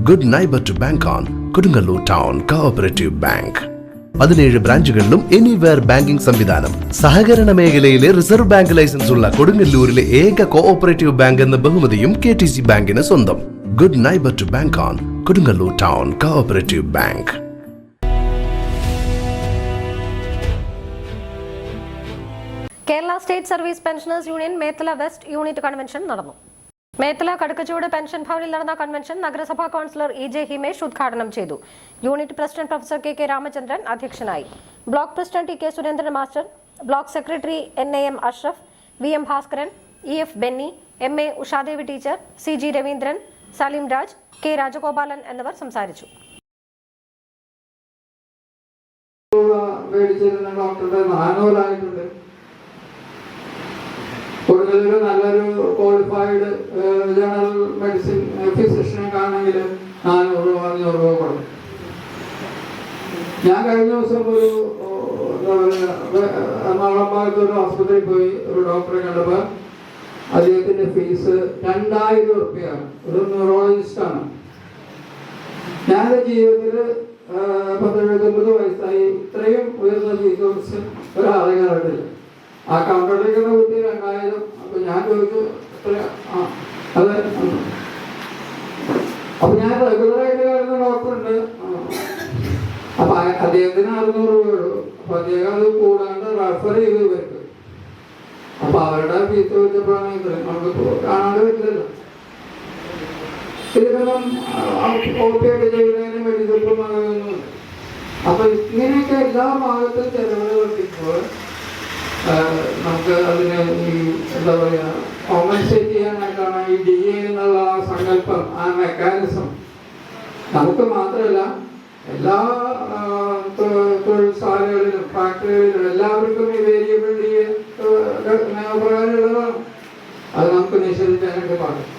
Good neighbour to bank on Kodungallur town cooperative bank. 17 ബ്രാഞ്ചുകളിലും anywhere banking സംവിധാനം. സഹകരണ മേഖലയിലെ റിസർവ് ബാങ്ക് ലൈസൻസ് ഉള്ള കൊടുങ്ങല്ലൂരിലെ ഏക കോഓപ്പറേറ്റീവ് ബാങ്ക് എന്ന ബഹുമതിയും KTC ബാങ്കിന് സ്വന്തം. Good neighbour to bank on Kodungallur town cooperative bank. Kerala state service pensioners union Methala west unit convention നടന്നു. മേത്തല കടുക്കച്ചൂട് പെൻഷൻ ഭവനിൽ നടന്ന കൺവെൻഷൻ നഗരസഭാ കൗൺസിലർ EJ ഹിമേഷ് ഉദ്ഘാടനം ചെയ്തു. Unit president professor KK Ramachandran അധ്യക്ഷനായി. Block president TK Surendran master, block secretary NAM Ashraf, VM Bhaskaran, EF Benny, MA Ushadevi teacher, CG Raveendran, Saleem Raj, K Rajagopalan എന്നിവർ സംസാരിച്ചു. കൊടുങ്ങല്ലൂർ നല്ലൊരു ക്വാളിഫൈഡ് ജനറൽ മെഡിസിൻ ഫിസിഷ്യനൊക്കെ ആണെങ്കിൽ 400-500 രൂപ കൊടുക്കും. ഞാൻ കഴിഞ്ഞ ദിവസം ഒരു എറണാകുളം ഭാഗത്ത് ഒരു ആശുപത്രിയിൽ പോയി ഒരു ഡോക്ടറെ കണ്ടപ്പോൾ അദ്ദേഹത്തിന്റെ ഫീസ് 2000 രൂപയാണ്. ഒരു ന്യൂറോളജിസ്റ്റാണ്. ഞാൻ ജീവിതത്തിൽ 19 വയസ്സായി ഇത്രയും ഉയർന്ന ഫീസ് ഒരാളെ കണ്ടിട്ടില്ല. ആ കൗണ്ടറിലേക്ക് കുട്ടി 2000. അപ്പൊ ഞാൻ ചോദിച്ചു അതെ. അപ്പൊ ഞാൻ റെഗുലറായിട്ട് കാണുന്ന ഡോക്ടറുണ്ട്. അപ്പൊ അദ്ദേഹത്തിന് 600 രൂപയുള്ളൂ. അപ്പൊ അദ്ദേഹം അത് കൂടാണ്ട് റെഫർ ചെയ്ത് ഇവർക്ക്. അപ്പൊ അവരുടെ ഫീസ് വെച്ചപ്പോഴാണ് നമുക്ക് കാണാണ്ട് പറ്റില്ലല്ലോ. ഇതിനൊന്നും കോപ്പിയൊക്കെ ചെയ്യുന്നതിന് മെഡിക്കൽ. അപ്പൊ ഇങ്ങനെയൊക്കെ എല്ലാ ഭാഗത്തും ചെലവുകൾ വർദ്ധിക്കുമ്പോൾ നമുക്ക് അതിനെ ഈ എന്താ പറയുക കോമ്പൻസേറ്റ് ചെയ്യാനായിട്ടാണ് ഈ DA എന്നുള്ള ആ സങ്കല്പം, ആ മെക്കാനിസം. നമുക്ക് മാത്രമല്ല എല്ലാ തൊഴിൽശാലകളിലും ഫാക്ടറികളിലും എല്ലാവർക്കും ഈ വേരിയബിൾ DA നിയമപ്രകാരമുള്ളതാണ്. അത് നമുക്ക് നിഷേധിക്കാനായിട്ട് പാടില്ല.